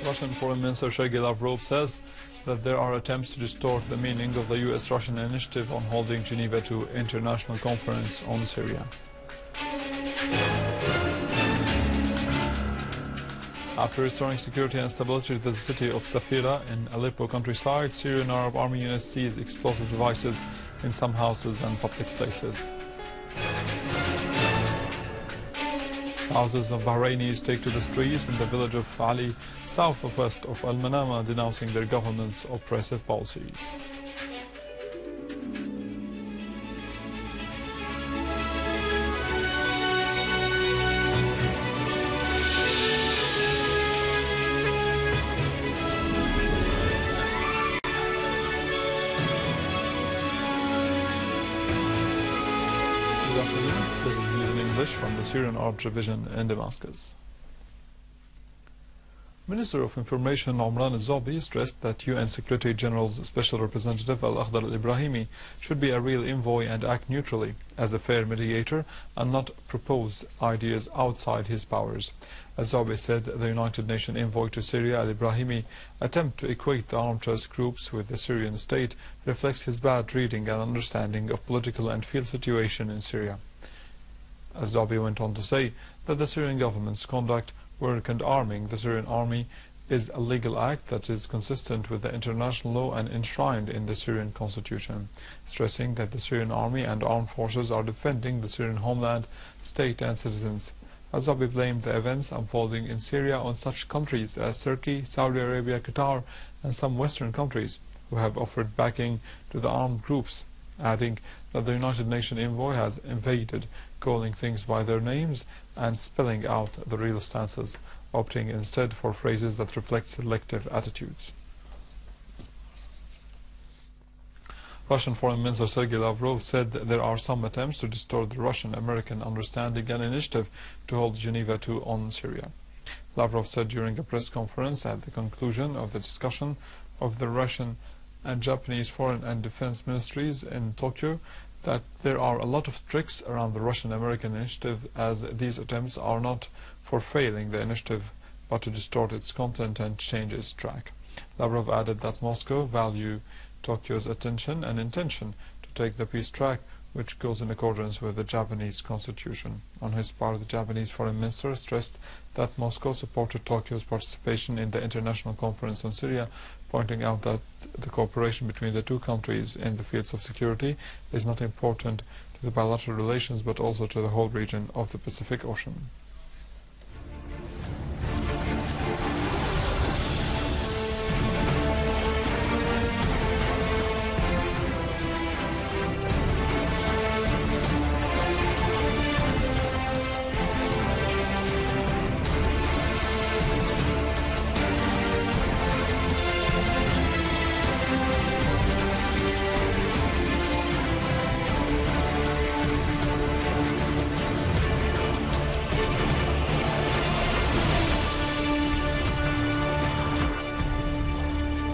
Russian Foreign Minister Sergei Lavrov says that there are attempts to distort the meaning of the US-Russian initiative on holding Geneva II International Conference on Syria. After restoring security and stability to the city of al-Sfeira in Aleppo countryside, Syrian Arab Army units seized explosive devices in some houses and public places. Thousands of Bahrainis take to the streets in the village of Ali, southwest of Al-Manama, denouncing their government's oppressive policies. Good afternoon. This is news in English from the Syrian Arab Division in Damascus. Minister of Information Omran al-Zabi stressed that UN Secretary General's Special Representative al-Akhdar al-Ibrahimi should be a real envoy and act neutrally as a fair mediator and not propose ideas outside his powers. Al-Zabi said the United Nations envoy to Syria, al-Ibrahimi, attempt to equate the armed terrorist groups with the Syrian state reflects his bad reading and understanding of political and field situation in Syria. Al-Zabi went on to say that the Syrian government's conduct, work and arming the Syrian army is a legal act that is consistent with the international law and enshrined in the Syrian constitution, stressing that the Syrian army and armed forces are defending the Syrian homeland, state and citizens. Al-Zabi blamed the events unfolding in Syria on such countries as Turkey, Saudi Arabia, Qatar and some Western countries who have offered backing to the armed groups, adding that the United Nations envoy has invaded, calling things by their names and spelling out the real stances, opting instead for phrases that reflect selective attitudes. Russian Foreign Minister Sergei Lavrov said that there are some attempts to distort the Russian-American understanding and initiative to hold Geneva II on Syria. Lavrov said during a press conference at the conclusion of the discussion of the Russian and Japanese Foreign and Defense Ministries in Tokyo that there are a lot of tricks around the Russian-American initiative, as these attempts are not for failing the initiative but to distort its content and change its track. Lavrov added that Moscow value Tokyo's attention and intention to take the peace track, which goes in accordance with the Japanese constitution. On his part, the Japanese foreign minister stressed that Moscow supported Tokyo's participation in the international conference on Syria, pointing out that the cooperation between the two countries in the fields of security is not important to the bilateral relations but also to the whole region of the Pacific Ocean.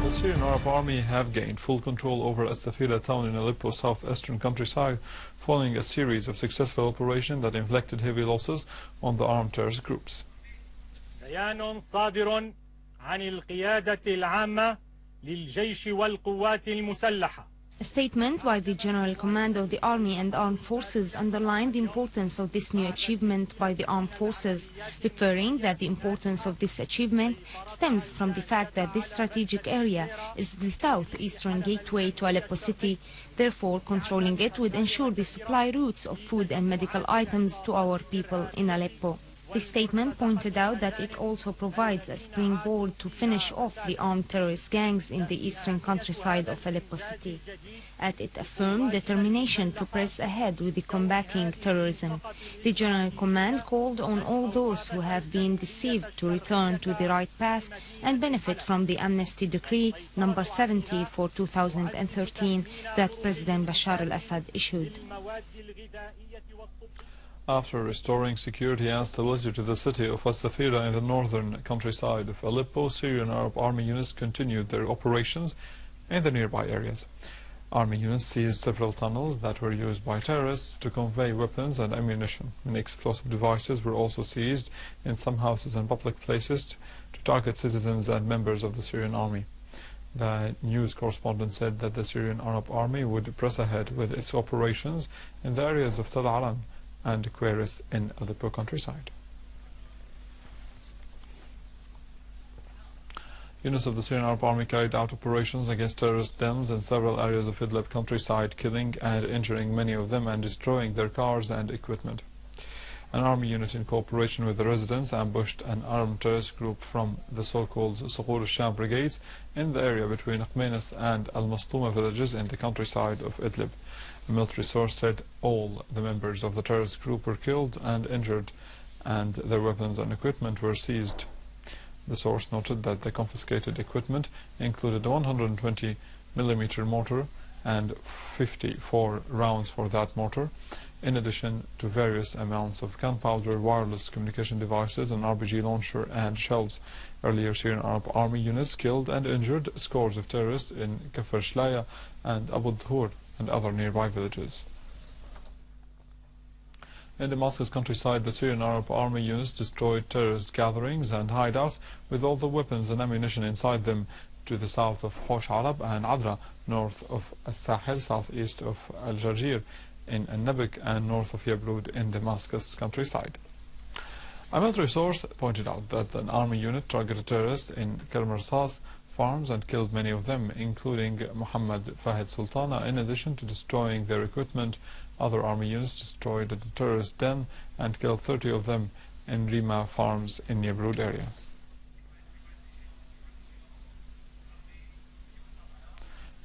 The Syrian Arab Army have gained full control over al-Sfeira town in Aleppo southeastern countryside following a series of successful operations that inflicted heavy losses on the armed terrorist groups. بيان صادر عن القيادة العامة للجيش والقوات المسلحة. A statement by the General Command of the Army and Armed Forces underlined the importance of this new achievement by the armed forces, referring that the importance of this achievement stems from the fact that this strategic area is the southeastern gateway to Aleppo city. Therefore, controlling it would ensure the supply routes of food and medical items to our people in Aleppo. The statement pointed out that it also provides a springboard to finish off the armed terrorist gangs in the eastern countryside of Aleppo city, and it affirmed determination to press ahead with the combating terrorism. The General Command called on all those who have been deceived to return to the right path and benefit from the amnesty decree number 70 for 2013 that President Bashar al-Assad issued. After restoring security and stability to the city of al-Sfeira in the northern countryside of Aleppo, Syrian Arab Army units continued their operations in the nearby areas. Army units seized several tunnels that were used by terrorists to convey weapons and ammunition. Many explosive devices were also seized in some houses and public places to target citizens and members of the Syrian army. The news correspondent said that the Syrian Arab Army would press ahead with its operations in the areas of Tal Alam and Queris in Aleppo countryside. Units of the Syrian Arab Army carried out operations against terrorist dens in several areas of Idlib countryside, killing and injuring many of them and destroying their cars and equipment. An army unit in cooperation with the residents ambushed an armed terrorist group from the so-called Suqur al-Sham brigades in the area between Qmenis and al-Mastuma villages in the countryside of Idlib. A military source said all the members of the terrorist group were killed and injured, and their weapons and equipment were seized. The source noted that the confiscated equipment included a 120mm mortar and 54 rounds for that mortar, in addition to various amounts of gunpowder, wireless communication devices, an RPG launcher and shells. Earlier, Syrian Arab Army units killed and injured scores of terrorists in Kafr Shlaya and Abu Dhur and other nearby villages. In Damascus countryside, the Syrian Arab Army units destroyed terrorist gatherings and hideouts with all the weapons and ammunition inside them to the south of Hosh Arab and Adra, north of Al-Sahel, southeast of Al-Jarjir in Al-Nabik, and north of Yablud in Damascus countryside. A military source pointed out that an army unit targeted terrorists in Kermarsas farms and killed many of them, including Muhammad Fahid Sultana. In addition to destroying their equipment, other army units destroyed a terrorist den and killed 30 of them in Rima farms in Yablud area.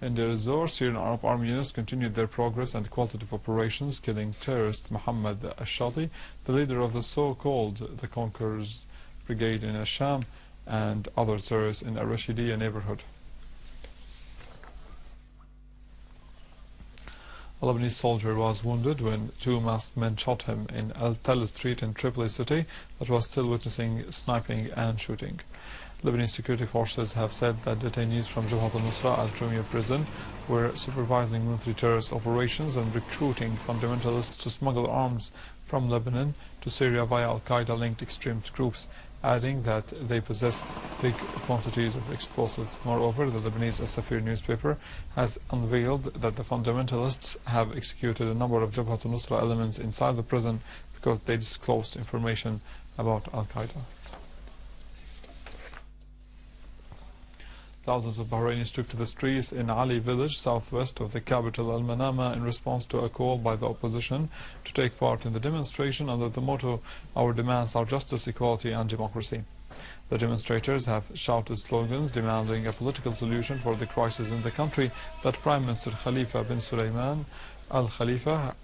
In Deir ez-Zor, Syrian Arab Army units continued their progress and qualitative operations, killing terrorist Muhammad al-Shati, the leader of the so-called the Conquerors Brigade in Asham, and other terrorists in al-Rashidiyya neighborhood. A Lebanese soldier was wounded when two masked men shot him in Al-Tal Street in Tripoli city that was still witnessing sniping and shooting. Lebanese security forces have said that detainees from Jabhat al-Nusra al-Trumia prison were supervising military terrorist operations and recruiting fundamentalists to smuggle arms from Lebanon to Syria via al-Qaeda-linked extremist groups, adding that they possess big quantities of explosives. Moreover, the Lebanese al-Sfeira newspaper has unveiled that the fundamentalists have executed a number of Jabhat al-Nusra elements inside the prison because they disclosed information about al-Qaeda. Thousands of Bahrainis took to the streets in Ali village, southwest of the capital Al-Manama, in response to a call by the opposition to take part in the demonstration under the motto, "Our demands are justice, equality and democracy." The demonstrators have shouted slogans demanding a political solution for the crisis in the country, that Prime Minister Khalifa bin Sulaiman al-Khalifa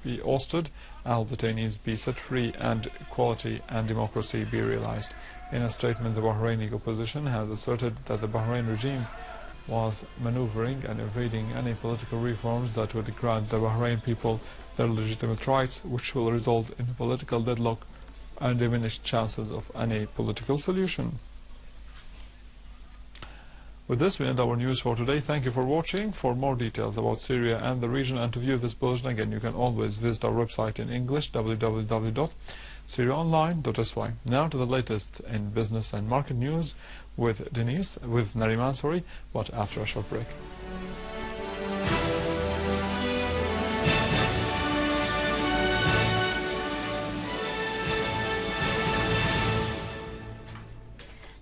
be ousted, all detainees be set free, and equality and democracy be realized. In a statement, the Bahraini opposition has asserted that the Bahrain regime was maneuvering and evading any political reforms that would grant the Bahrain people their legitimate rights, which will result in a political deadlock and diminished chances of any political solution. With this, we end our news for today. Thank you for watching. For more details about Syria and the region, and to view this bulletin again, you can always visit our website in English, www.syriaonline.sy. Now to the latest in business and market news with Nariman, but after a short break.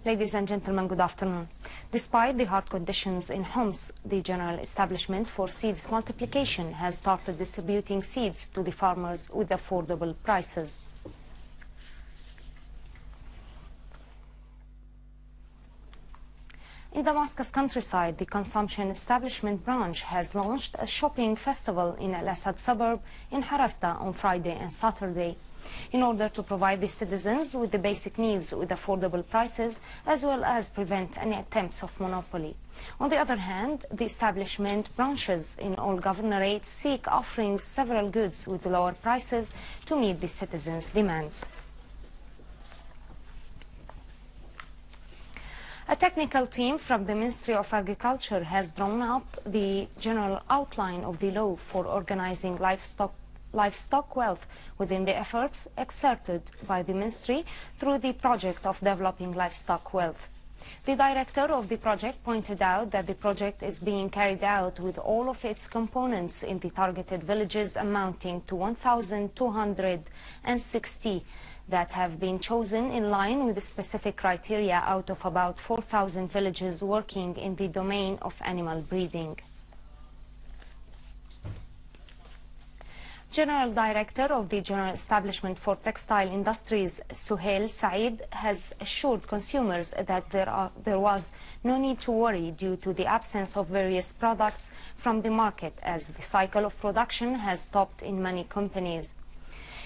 Ladies and gentlemen, good afternoon. Despite the hard conditions in Homs, the General Establishment for Seeds Multiplication has started distributing seeds to the farmers with affordable prices. In Damascus countryside, the Consumption Establishment branch has launched a shopping festival in al-Assad suburb in Harasta on Friday and Saturday, in order to provide the citizens with the basic needs with affordable prices, as well as prevent any attempts of monopoly. On the other hand, the establishment branches in all governorates seek offering several goods with lower prices to meet the citizens' demands. A technical team from the Ministry of Agriculture has drawn up the general outline of the law for organizing livestock wealth within the efforts exerted by the Ministry through the project of developing livestock wealth. The director of the project pointed out that the project is being carried out with all of its components in the targeted villages amounting to 1,260 that have been chosen in line with the specific criteria out of about 4,000 villages working in the domain of animal breeding. General Director of the General Establishment for Textile Industries, Suhail Saeed, has assured consumers that there was no need to worry due to the absence of various products from the market, as the cycle of production has stopped in many companies.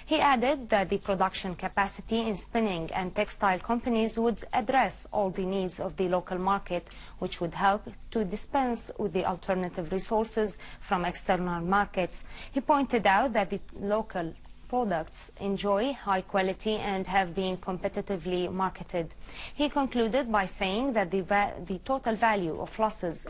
He added that the production capacity in spinning and textile companies would address all the needs of the local market, which would help to dispense with the alternative resources from external markets. He pointed out that the local products enjoy high quality and have been competitively marketed. He concluded by saying that the total value of losses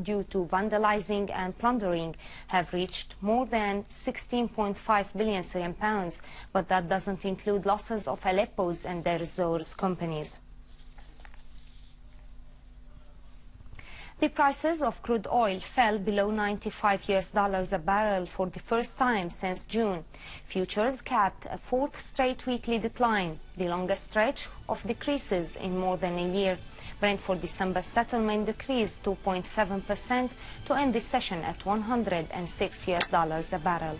due to vandalizing and plundering have reached more than 16.5 billion Syrian pounds, but that doesn't include losses of Aleppo's and Deir ez-Zor's companies. The prices of crude oil fell below $95 a barrel for the first time since June. Futures capped a fourth straight weekly decline, the longest stretch of decreases in more than a year. Brent for December settlement decreased 2.7% to end the session at $106 a barrel.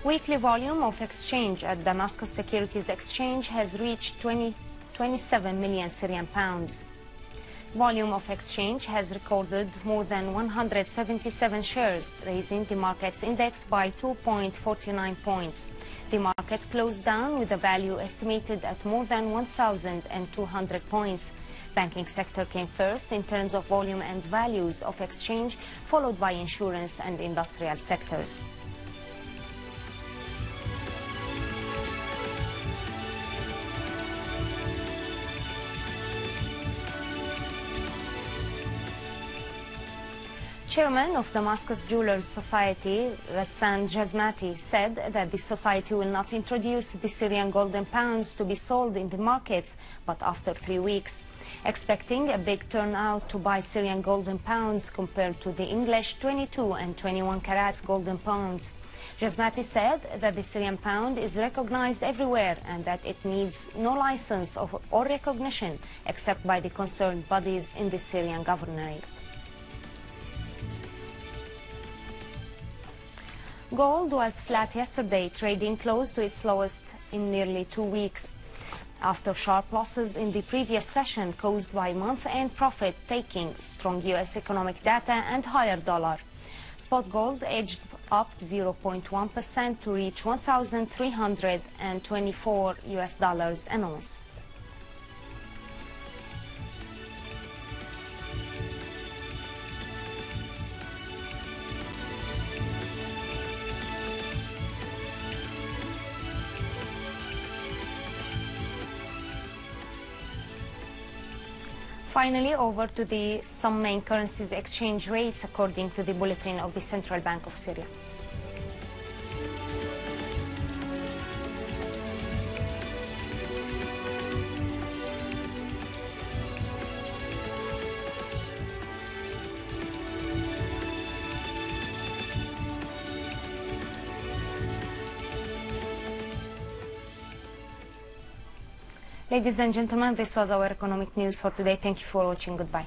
Weekly volume of exchange at Damascus Securities Exchange has reached 27 million Syrian pounds. Volume of exchange has recorded more than 177 shares, raising the market's index by 2.49 points. The market closed down with a value estimated at more than 1,200 points. Banking sector came first in terms of volume and values of exchange, followed by insurance and industrial sectors. Chairman of Damascus Jewelers Society, Ghassan Jazmati, said that the society will not introduce the Syrian golden pounds to be sold in the markets, but after 3 weeks, expecting a big turnout to buy Syrian golden pounds compared to the English 22 and 21 carats golden pounds. Jazmati said that the Syrian pound is recognized everywhere and that it needs no license or recognition except by the concerned bodies in the Syrian governorate. Gold was flat yesterday, trading close to its lowest in nearly 2 weeks, after sharp losses in the previous session caused by month-end profit-taking, strong U.S. economic data and higher dollar. Spot gold edged up 0.1% to reach $1,324 an ounce. Finally, over to some main currencies exchange rates according to the bulletin of the Central Bank of Syria. Ladies and gentlemen, this was our economic news for today. Thank you for watching. Goodbye.